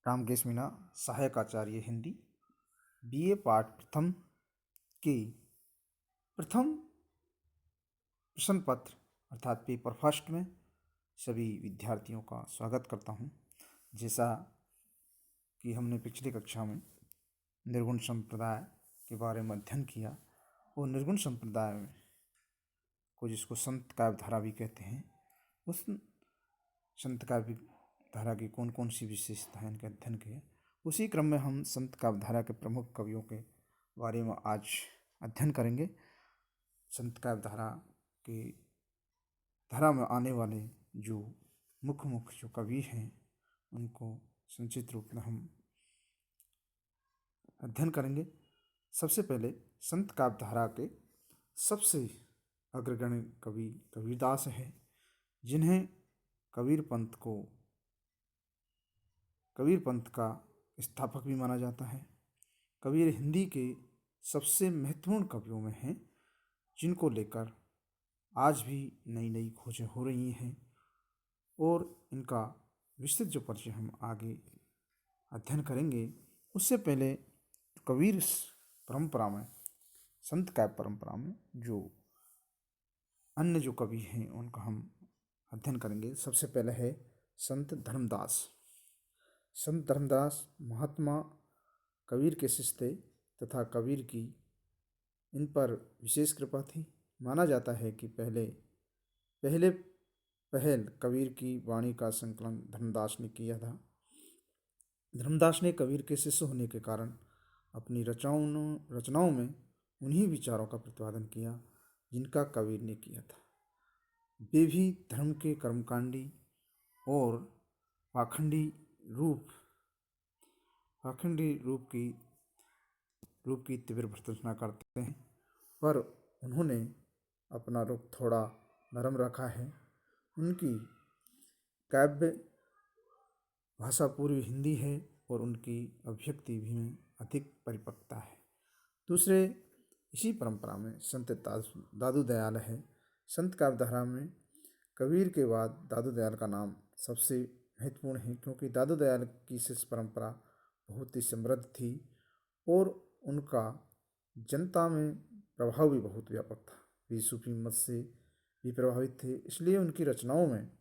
रामकेश मीणा, सहायक आचार्य हिंदी, बीए पाठ प्रथम के प्रथम प्रश्न पत्र अर्थात पेपर फर्स्ट में सभी विद्यार्थियों का स्वागत करता हूं। जैसा कि हमने पिछली कक्षा में निर्गुण संप्रदाय के बारे में अध्ययन किया, वो निर्गुण संप्रदाय में को जिसको संत काव्यधारा भी कहते हैं, उस संत काव्यधारा की कौन कौन सी विशेषताएं इनके अध्ययन किए, उसी क्रम में हम संत काव्यधारा के प्रमुख कवियों के बारे में आज अध्ययन करेंगे। संत काव्यधारा के धारा में आने वाले जो मुख्य जो कवि हैं उनको संक्षिप्त रूप में हम अध्ययन करेंगे। सबसे पहले संत काव्यधारा के सबसे अग्रगण्य कवि कबीरदास है, जिन्हें कबीर पंथ का स्थापक भी माना जाता है। कबीर हिंदी के सबसे महत्वपूर्ण कवियों में हैं, जिनको लेकर आज भी नई नई खोजें हो रही हैं और इनका विस्तृत जो परिचय हम आगे अध्ययन करेंगे। उससे पहले कबीर परंपरा में, संत काव्य परंपरा में जो अन्य जो कवि हैं उनका हम अध्ययन करेंगे। सबसे पहले है संत धर्मदास। संत धर्मदास महात्मा कबीर के शिष्य थे तथा कबीर की इन पर विशेष कृपा थी। माना जाता है कि पहल कबीर की वाणी का संकलन धर्मदास ने किया था। धर्मदास ने कबीर के शिष्य होने के कारण अपनी रचनाओं में उन्हीं विचारों का प्रतिपादन किया जिनका कबीर ने किया था। वे भी धर्म के कर्मकांडी और पाखंडी रूप की तीव्र भर्त्सना करते हैं, पर उन्होंने अपना रुख थोड़ा नरम रखा है। उनकी काव्य भाषा पूर्वी हिंदी है और उनकी अभिव्यक्ति भी में अधिक परिपक्वता है। दूसरे इसी परंपरा में संत दादू दयाल है। संत काव्यधारा में कबीर के बाद दादू दयाल का नाम सबसे महत्वपूर्ण है, क्योंकि दादू दयाल की शिष्य परंपरा बहुत ही समृद्ध थी और उनका जनता में प्रभाव भी बहुत व्यापक था। वे सूफी मत से भी प्रभावित थे, इसलिए उनकी रचनाओं में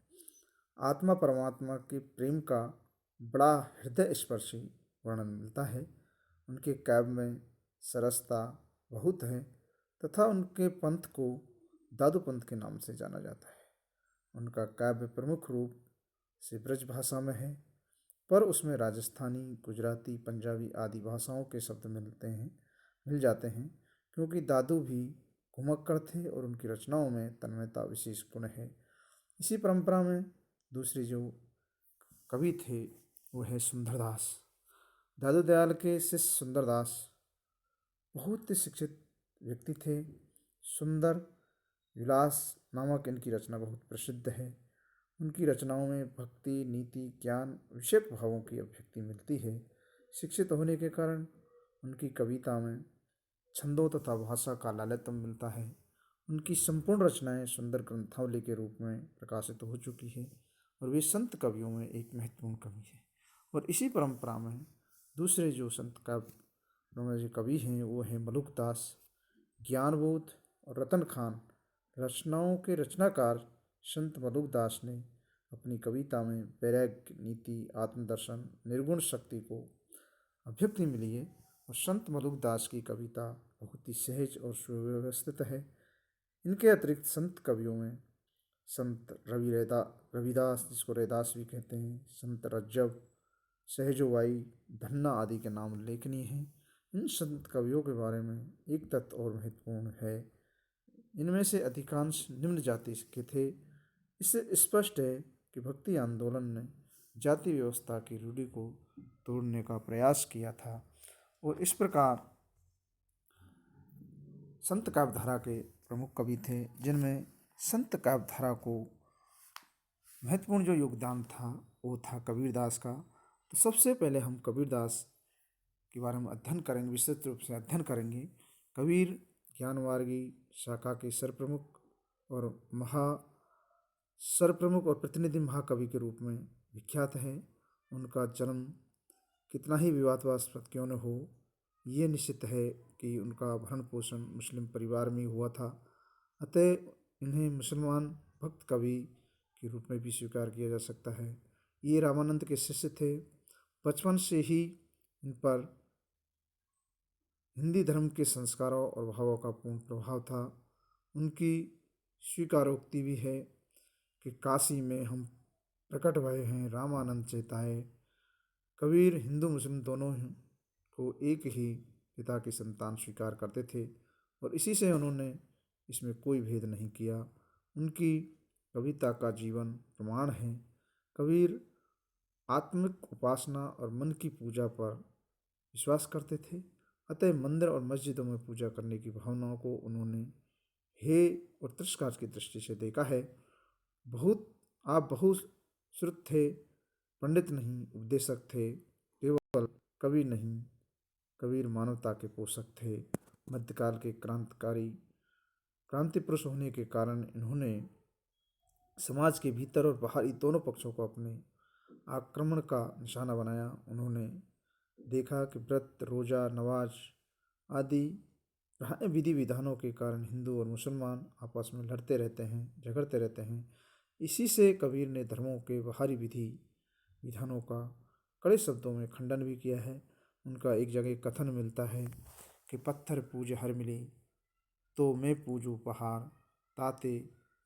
आत्मा परमात्मा के प्रेम का बड़ा हृदय स्पर्शी वर्णन मिलता है। उनके काव्य में सरसता बहुत है तथा उनके पंथ को दादू पंथ के नाम से जाना जाता है। उनका काव्य प्रमुख रूप से ब्रज भाषा में है, पर उसमें राजस्थानी, गुजराती, पंजाबी आदि भाषाओं के शब्द मिल जाते हैं, क्योंकि दादू भी घुमक्कड़ थे और उनकी रचनाओं में तन्मयता विशेष गुण है। इसी परंपरा में दूसरे जो कवि थे वो है सुंदरदास। दादू दयाल के शिष्य सुंदरदास बहुत ही शिक्षित व्यक्ति थे। सुंदर विलास नामक इनकी रचना बहुत प्रसिद्ध है। उनकी रचनाओं में भक्ति, नीति, ज्ञान, विषयक भावों की अभिव्यक्ति मिलती है। शिक्षित होने के कारण उनकी कविता में छंदों तथा भाषा का लालित्य मिलता है। उनकी संपूर्ण रचनाएं सुंदर ग्रंथावली के रूप में प्रकाशित हो चुकी है और वे संत कवियों में एक महत्वपूर्ण कवि है। और इसी परंपरा में दूसरे जो संत कवि हैं वो हैं मलुकदास, ज्ञानबोध और रतन खान। रचनाओं के रचनाकार संत मलुकदास ने अपनी कविता में वैराग्य, नीति, आत्मदर्शन, निर्गुण शक्ति को अभिव्यक्ति मिली है और संत मलुकदास की कविता बहुत ही सहज और सुव्यवस्थित है। इनके अतिरिक्त संत कवियों में संत रविदास, जिसको रैदास भी कहते हैं, संत रज्जब, सहजोबाई, धन्ना आदि के नाम उल्लेखनीय हैं। इन संत कवियों के बारे में एक तथ्य और महत्वपूर्ण है, इनमें से अधिकांश निम्न जाति के थे। इससे स्पष्ट है कि भक्ति आंदोलन ने जाति व्यवस्था की रूढ़ि को तोड़ने का प्रयास किया था और इस प्रकार संत काव्यधारा के प्रमुख कवि थे, जिनमें संत काव्यधारा को महत्वपूर्ण जो योगदान था वो था कबीरदास का। तो सबसे पहले हम कबीरदास के बारे में अध्ययन करेंगे, विस्तृत रूप से अध्ययन करेंगे। कबीर ज्ञानवार्गी शाखा के सरप्रमुख और प्रतिनिधि महाकवि के रूप में विख्यात है। उनका जन्म कितना ही विवादास्पद क्यों न हो, ये निश्चित है कि उनका भरण पोषण मुस्लिम परिवार में हुआ था। अतः इन्हें मुसलमान भक्त कवि के रूप में भी स्वीकार किया जा सकता है। ये रामानंद के शिष्य थे। बचपन से ही इन पर हिंदी धर्म के संस्कारों और भावों का पूर्ण प्रभाव था। उनकी स्वीकारोक्ति भी है कि काशी में हम प्रकट भए हैं रामानंद चेताए। कबीर हिंदू मुस्लिम दोनों को एक ही पिता की संतान स्वीकार करते थे और इसी से उन्होंने इसमें कोई भेद नहीं किया। उनकी कविता का जीवन प्रमाण है। कबीर आत्मिक उपासना और मन की पूजा पर विश्वास करते थे। अतः मंदिर और मस्जिदों में पूजा करने की भावनाओं को उन्होंने हे और तिरस्कार की दृष्टि से देखा है। आप बहुत श्रुत थे, पंडित नहीं, उपदेशक थे, केवल कवि नहीं। कबीर मानवता के पोषक थे। मध्यकाल के क्रांति पुरुष होने के कारण इन्होंने समाज के भीतर और बाहरी दोनों पक्षों को अपने आक्रमण का निशाना बनाया। उन्होंने देखा कि व्रत, रोजा, नमाज आदि विधि विधानों के कारण हिंदू और मुसलमान आपस में लड़ते रहते हैं, झगड़ते रहते हैं। इसी से कबीर ने धर्मों के बाहरी विधि विधानों का कड़े शब्दों में खंडन भी किया है। उनका एक जगह कथन मिलता है कि पत्थर पूज हर मिली तो मैं पूजू पहाड़, ताते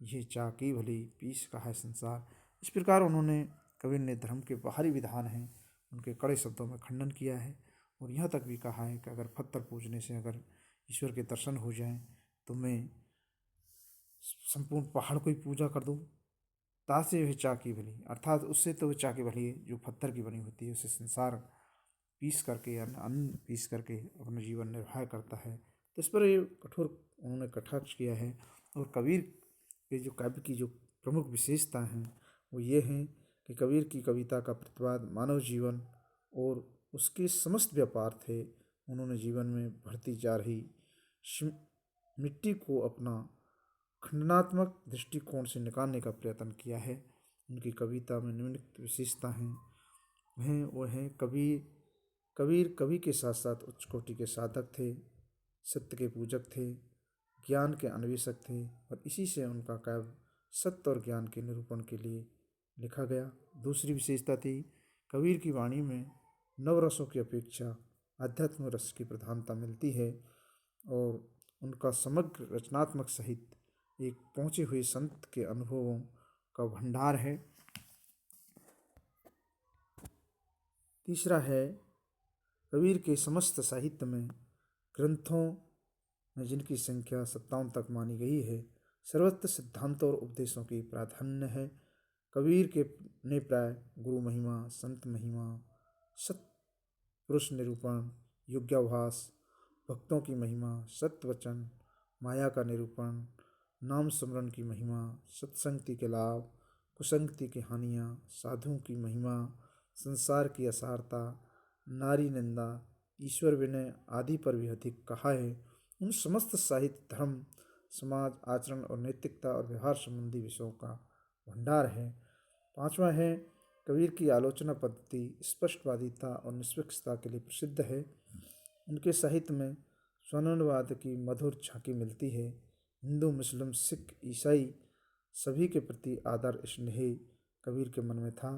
ये चाकी भली पीस का है संसार। इस प्रकार उन्होंने कबीर ने धर्म के बाहरी विधान हैं उनके कड़े शब्दों में खंडन किया है और यहाँ तक भी कहा है कि अगर पत्थर पूजने से अगर ईश्वर के दर्शन हो जाएं तो मैं संपूर्ण पहाड़ को ही पूजा कर दूँ। तासे वह चाकी भली, अर्थात उससे तो वह चाकी भली है जो पत्थर की बनी होती है, उसे संसार पीस करके या अन्न पीस करके अपना जीवन निर्वाह करता है। तो इस पर ये कठोर उन्होंने कटाक्ष किया है। और कबीर के जो काव्य की जो प्रमुख विशेषता हैं वो ये हैं कि कबीर की कविता का प्रतिवाद मानव जीवन और उसके समस्त व्यापार थे। उन्होंने जीवन में बढ़ती जा रही मिट्टी को अपना खंडनात्मक दृष्टिकोण से निकालने का प्रयत्न किया है। उनकी कविता में निम्नलिखित विशेषता हैं वो हैं कबीर कवि के साथ साथ उच्च कोटि के साधक थे, सत्य के पूजक थे, ज्ञान के अन्वेषक थे और इसी से उनका काव्य सत्य और ज्ञान के निरूपण के लिए लिखा गया। दूसरी विशेषता थी कबीर की वाणी में नवरसों की अपेक्षा आध्यात्म रस की प्रधानता मिलती है और उनका समग्र रचनात्मक साहित्य एक पहुँचे हुए संत के अनुभवों का भंडार है। तीसरा है कबीर के समस्त साहित्य में ग्रंथों में जिनकी संख्या 57 तक मानी गई है, सर्वत्र सिद्धांतों और उपदेशों की प्राधान्य है। कबीर के ने प्राय गुरु महिमा, संत महिमा, सत्पुरुष निरूपण, योग्याभास, भक्तों की महिमा, सत्य वचन, माया का निरूपण, नाम स्मरण की महिमा, सत्संगति के लाभ, कुसंगति की हानियाँ, साधुओं की महिमा, संसार की असारता, नारी निंदा, ईश्वर विनय आदि पर भी अधिक कहा है। उन समस्त साहित्य धर्म, समाज, आचरण और नैतिकता और व्यवहार संबंधी विषयों का भंडार है। पांचवा है कबीर की आलोचना पद्धति स्पष्टवादिता और निष्पक्षता के लिए प्रसिद्ध है। उनके साहित्य में स्वर्णवाद की मधुर झांकी मिलती है। हिंदू, मुस्लिम, सिख, ईसाई सभी के प्रति आदर स्नेह कबीर के मन में था।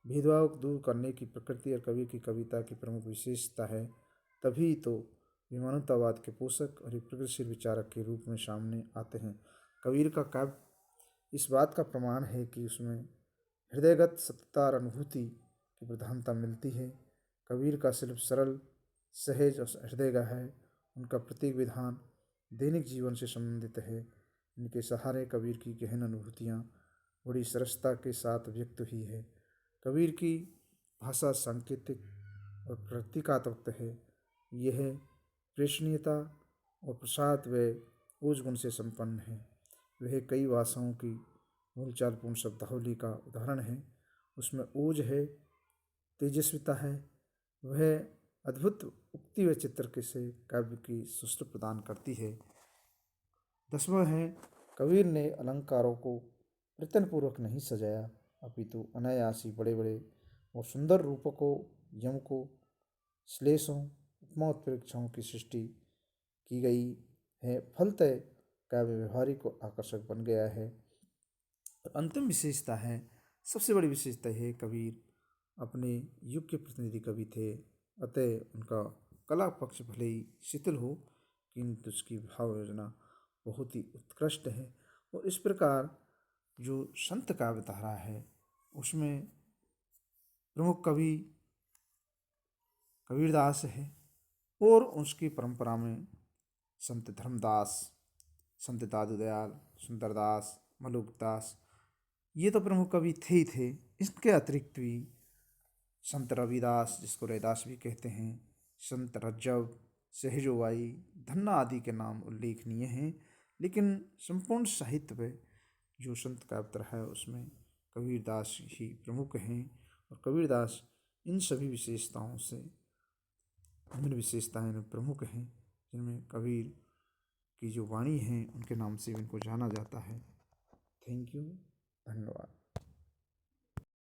भेदभाव दूर करने की प्रकृति और कबीर की कविता की प्रमुख विशेषता है। तभी तो विमानवतावाद के पोषक और एक प्रगतिशील विचारक के रूप में सामने आते हैं। कबीर का काव्य इस बात का प्रमाण है कि उसमें हृदयगत सत्ता और अनुभूति की प्रधानता मिलती है। कबीर का शिल्प सरल, सहज और हृदयगत है। उनका प्रत्येक विधान दैनिक जीवन से संबंधित है। इनके सहारे कबीर की गहन अनुभूतियाँ बड़ी सरसता के साथ व्यक्त हुई है। कबीर की भाषा सांकेतिक और प्रतीकात्मक है। यह प्रेषणीयता और प्रसाद व ओज गुण से संपन्न है। वह कई भाषाओं की मूलचालपूर्ण शब्दावली का उदाहरण है। उसमें ओज है, तेजस्विता है। वह अद्भुत उक्ति व चित्र से काव्य की सुष्ठु प्रदान करती है। 10वां है कबीर ने अलंकारों को प्रयत्नपूर्वक नहीं सजाया, अपितु अनायास ही बड़े बड़े और सुंदर रूपकों, यमकों श्लेषों उपमा उत्प्रेक्षाओं की सृष्टि की गई है। फलतः काव्य व्यवहारिक और आकर्षक बन गया है। और अंतिम विशेषता है, सबसे बड़ी विशेषता है, कबीर अपने युग के प्रतिनिधि कवि थे, अतः उनका कला पक्ष भले ही शिथिल हो किंतु उसकी भाव योजना बहुत ही उत्कृष्ट है। और इस प्रकार जो संत काव्यधारा है उसमें प्रमुख कवि कबीरदास है और उसकी परंपरा में संत धर्मदास, संत दादूदयाल, सुंदरदास, मलुकदास, ये तो प्रमुख कवि थे ही थे। इसके अतिरिक्त भी संत रविदास, जिसको रैदास भी कहते हैं, संत रज्जब, सहजोबाई, धन्ना आदि के नाम उल्लेखनीय हैं। लेकिन संपूर्ण साहित्य में जो संत काव्य है उसमें कबीरदास ही प्रमुख हैं। और कबीरदास इन सभी विशेषताओं से विभिन्न विशेषताएं में प्रमुख हैं, जिनमें कबीर की जो वाणी है उनके नाम से इनको जाना जाता है। थैंक यू, धन्यवाद।